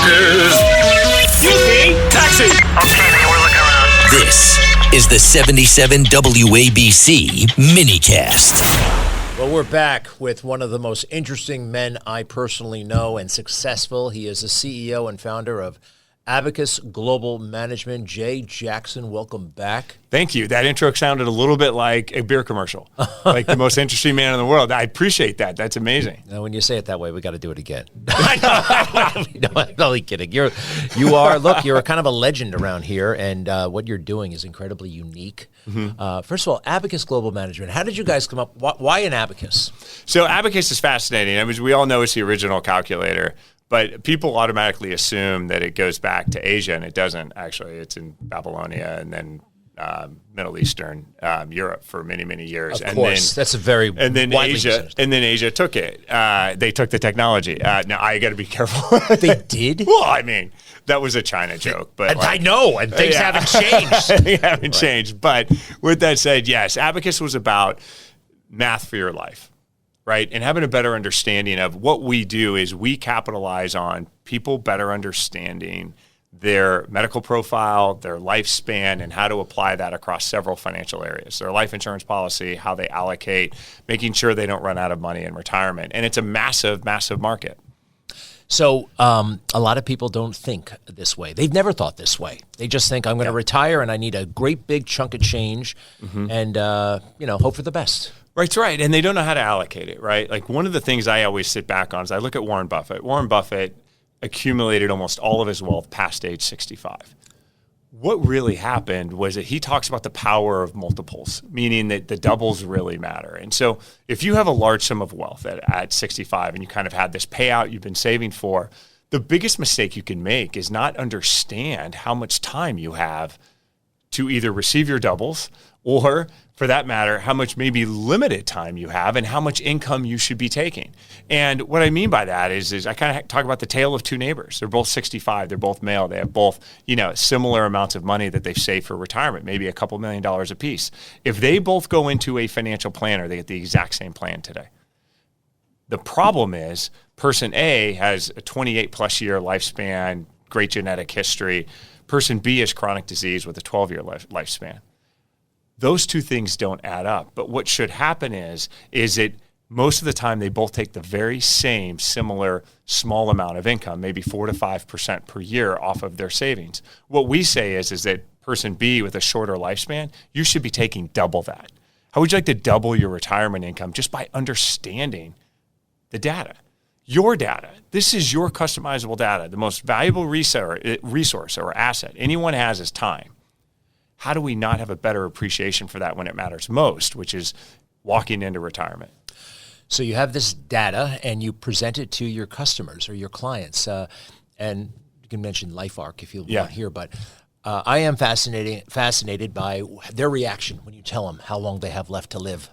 Motherfuckers! Excuse me! Taxi! Okay, man, we're looking around. This is the 77 WABC minicast. Well, we're back with one of the most interesting men I personally know and successful. He is the CEO and founder of Abacus Global Management. Jay Jackson, welcome back. Thank you. That intro sounded a little bit like a beer commercial, like the most interesting man in the world. I appreciate that. That's amazing. Now, when you say it that way, we got to do it again. No, I'm only kidding. You're a kind of a legend around here, and what you're doing is incredibly unique. Mm-hmm. First of all, Abacus Global Management. How did you guys come up? Why an abacus? So Abacus is fascinating. I mean, we all know it's the original calculator. But people automatically assume that it goes back to Asia, and it doesn't, actually. It's in Babylonia and then Middle Eastern Europe for many, many years. Of course. That's a very Asia took it. They took the technology. Now, I got to be careful. They did? Well, I mean, that was a China joke. But I know, and things haven't changed. They haven't changed. But with that said, yes, Abacus was about math for your life. Right. And having a better understanding of what we do is we capitalize on people better understanding their medical profile, their lifespan, and how to apply that across several financial areas. Their life insurance policy, how they allocate, making sure they don't run out of money in retirement. And it's a massive, massive market. So a lot of people don't think this way. They've never thought this way. They just think, I'm going to retire and I need a great big chunk of change and, hope for the best. Right, right. And they don't know how to allocate it, right? Like one of the things I always sit back on is I look at Warren Buffett. Warren Buffett accumulated almost all of his wealth past age 65. What really happened was that he talks about the power of multiples, meaning that the doubles really matter. And so if you have a large sum of wealth at 65 and you kind of had this payout you've been saving for, the biggest mistake you can make is not understand how much time you have to either receive your doubles or, for that matter, how much maybe limited time you have and how much income you should be taking. And what I mean by that is I kind of talk about the tale of two neighbors. They're both 65. They're both male. They have both, similar amounts of money that they've saved for retirement, maybe a couple $1 million apiece. If they both go into a financial planner, they get the exact same plan today. The problem is person A has a 28-plus year lifespan, great genetic history. Person B has chronic disease with a 12-year lifespan. Those two things don't add up. But what should happen is that most of the time they both take the very same similar small amount of income, maybe 4 to 5% per year off of their savings. What we say is that person B with a shorter lifespan, you should be taking double that. How would you like to double your retirement income just by understanding the data? Your data. This is your customizable data. The most valuable resource or asset anyone has is time. How do we not have a better appreciation for that when it matters most, which is walking into retirement? So you have this data and you present it to your customers or your clients. And you can mention LifeArc if you want here, but I am fascinated by their reaction when you tell them how long they have left to live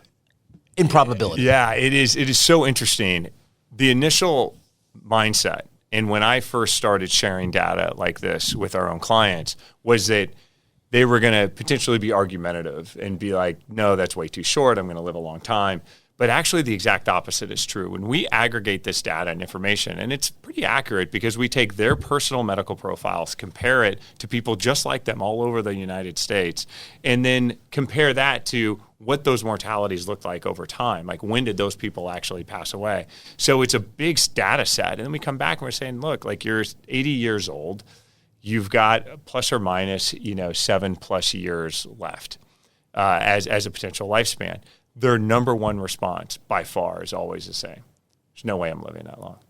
in probability. Yeah, it is so interesting. The initial mindset, and when I first started sharing data like this with our own clients, was that they were going to potentially be argumentative and be like, no, that's way too short. I'm going to live a long time. But actually the exact opposite is true. When we aggregate this data and information, and it's pretty accurate because we take their personal medical profiles, compare it to people just like them all over the United States, and then compare that to what those mortalities look like over time. Like when did those people actually pass away? So it's a big data set. And then we come back and we're saying, look, like you're 80 years old. You've got plus or minus, 7+ years left as a potential lifespan. Their number one response by far is always the same. There's no way I'm living that long.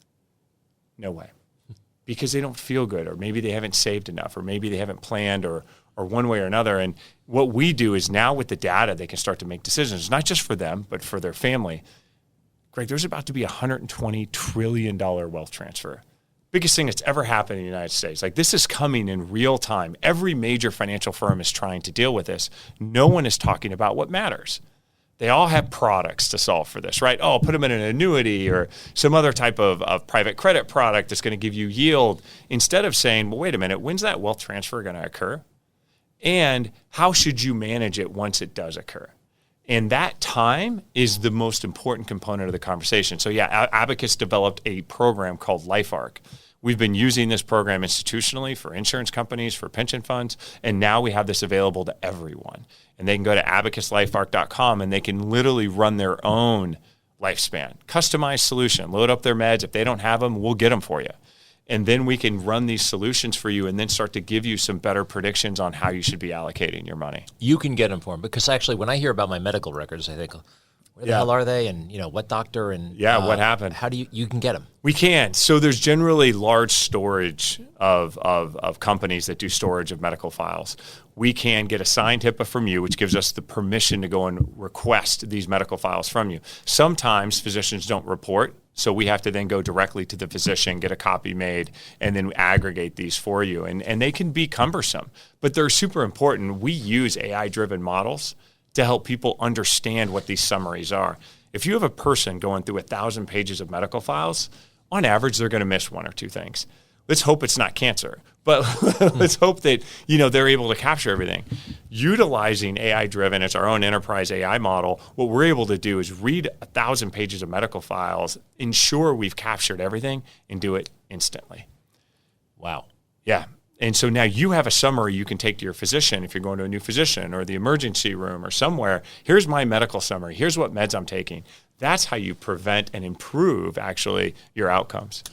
No way. Because they don't feel good, or maybe they haven't saved enough, or maybe they haven't planned, or one way or another. And what we do is now with the data, they can start to make decisions, not just for them, but for their family. Greg, there's about to be $120 trillion wealth transfer. Biggest thing that's ever happened in the United States. Like this is coming in real time. Every major financial firm is trying to deal with this. No one is talking about what matters. They all have products to solve for this, right? Oh, put them in an annuity or some other type of private credit product that's going to give you yield, instead of saying, well, wait a minute, when's that wealth transfer going to occur? And how should you manage it once it does occur? And that time is the most important component of the conversation. So yeah, Abacus developed a program called LifeArc, We've been using this program institutionally for insurance companies, for pension funds, and now we have this available to everyone. And they can go to abacuslifearc.com and they can literally run their own lifespan, customized solution, load up their meds. If they don't have them, we'll get them for you. And then we can run these solutions for you and then start to give you some better predictions on how you should be allocating your money. You can get them for them, because actually when I hear about my medical records, I think, where the hell are they? And, what doctor? And what happened? How do you can get them? We can. So there's generally large storage of companies that do storage of medical files. We can get a signed HIPAA from you, which gives us the permission to go and request these medical files from you. Sometimes physicians don't report, so we have to then go directly to the physician, get a copy made, and then aggregate these for you. And they can be cumbersome, but they're super important. We use AI-driven models to help people understand what these summaries are. If you have a person going through 1,000 pages of medical files, on average, they're going to miss one or two things. Let's hope it's not cancer, but let's hope that they're able to capture everything. Utilizing AI-driven, it's our own enterprise AI model. What we're able to do is read 1,000 pages of medical files, ensure we've captured everything, and do it instantly. Wow. Yeah. And so now you have a summary you can take to your physician if you're going to a new physician or the emergency room or somewhere. Here's my medical summary. Here's what meds I'm taking. That's how you prevent and improve, actually, your outcomes.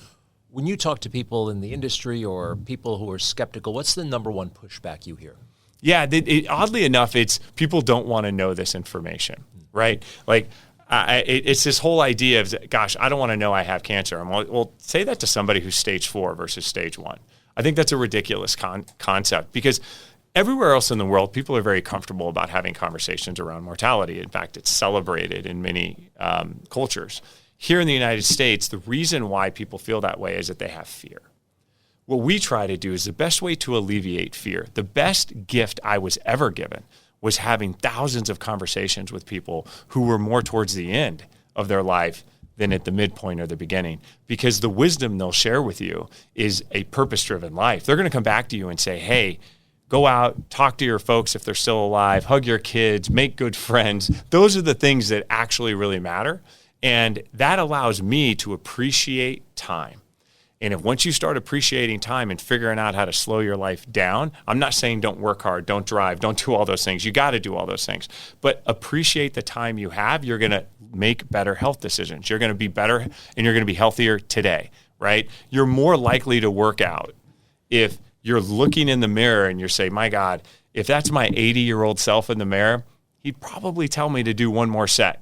When you talk to people in the industry or people who are skeptical, what's the number one pushback you hear? Yeah, oddly enough, it's people don't want to know this information, right? Like, it's this whole idea of, gosh, I don't want to know I have cancer. Well, say that to somebody who's stage 4 versus stage 1. I think that's a ridiculous concept, because everywhere else in the world, people are very comfortable about having conversations around mortality. In fact, it's celebrated in many cultures. Here in the United States, the reason why people feel that way is that they have fear. What we try to do is the best way to alleviate fear. The best gift I was ever given was having thousands of conversations with people who were more towards the end of their life than at the midpoint or the beginning, because the wisdom they'll share with you is a purpose-driven life. They're going to come back to you and say, hey, go out, talk to your folks if they're still alive, hug your kids, make good friends. Those are the things that actually really matter. And that allows me to appreciate time. And if once you start appreciating time and figuring out how to slow your life down, I'm not saying don't work hard, don't drive, don't do all those things. You got to do all those things. But appreciate the time you have. You're going to make better health decisions. You're going to be better and you're going to be healthier today, right? You're more likely to work out if you're looking in the mirror and you're saying, my God, if that's my 80-year-old self in the mirror, he'd probably tell me to do one more set.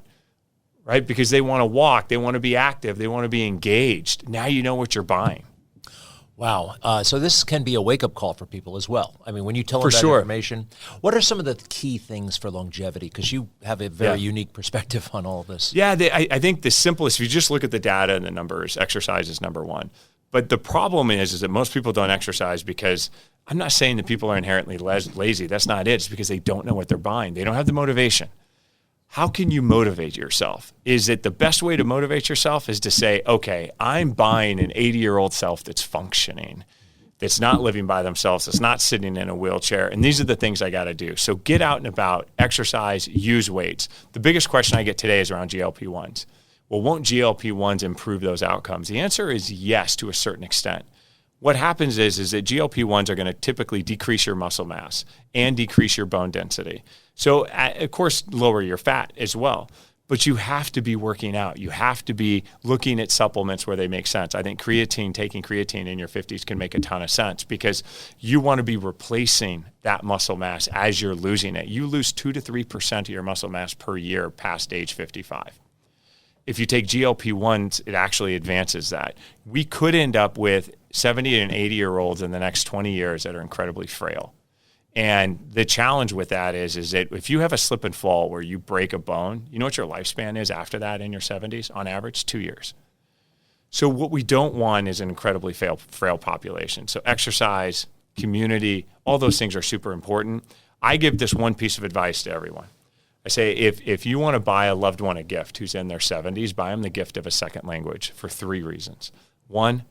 Right? Because they want to walk, they want to be active, they want to be engaged. Now you know what you're buying. Wow. So this can be a wake-up call for people as well. I mean, when you tell them that information, what are some of the key things for longevity? Because you have a very unique perspective on all of this. Yeah, I think the simplest, if you just look at the data and the numbers, exercise is number one. But the problem is that most people don't exercise because I'm not saying that people are inherently lazy. That's not it. It's because they don't know what they're buying. They don't have the motivation. How can you motivate yourself? Is it the best way to motivate yourself is to say, okay, I'm buying an 80-year-old self that's functioning, that's not living by themselves, that's not sitting in a wheelchair, and these are the things I got to do. So get out and about, exercise, use weights. The biggest question I get today is around GLP-1s. Well, won't GLP-1s improve those outcomes? The answer is yes, to a certain extent. What happens is that GLP-1s are going to typically decrease your muscle mass and decrease your bone density. So, of course, lower your fat as well. But you have to be working out. You have to be looking at supplements where they make sense. I think taking creatine in your 50s can make a ton of sense because you want to be replacing that muscle mass as you're losing it. You lose 2 to 3% of your muscle mass per year past age 55. If you take GLP-1s, it actually advances that. We could end up with 70 and 80-year-olds in the next 20 years that are incredibly frail. And the challenge with that is that if you have a slip and fall where you break a bone, you know what your lifespan is after that in your 70s? On average, 2 years. So what we don't want is an incredibly frail population. So exercise, community, all those things are super important. I give this one piece of advice to everyone. I say, if you want to buy a loved one a gift who's in their 70s, buy them the gift of a second language for 3 reasons. 1,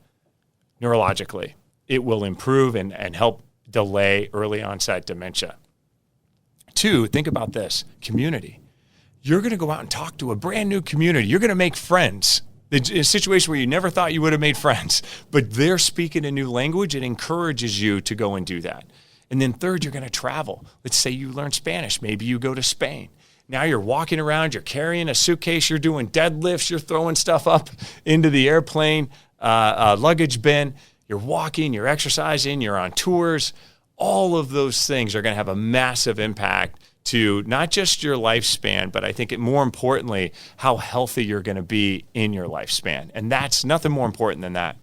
neurologically, it will improve and help delay early onset dementia. 2, think about this, community. You're going to go out and talk to a brand new community. You're going to make friends, A situation where you never thought you would have made friends, but they're speaking a new language. It encourages you to go and do that. And then third, you're going to travel. Let's say you learn Spanish. Maybe you go to Spain. Now you're walking around, you're carrying a suitcase, you're doing deadlifts, you're throwing stuff up into the airplane luggage bin. You're walking, you're exercising, you're on tours. All of those things are going to have a massive impact to not just your lifespan, but I think more importantly, how healthy you're going to be in your lifespan. And that's nothing more important than that.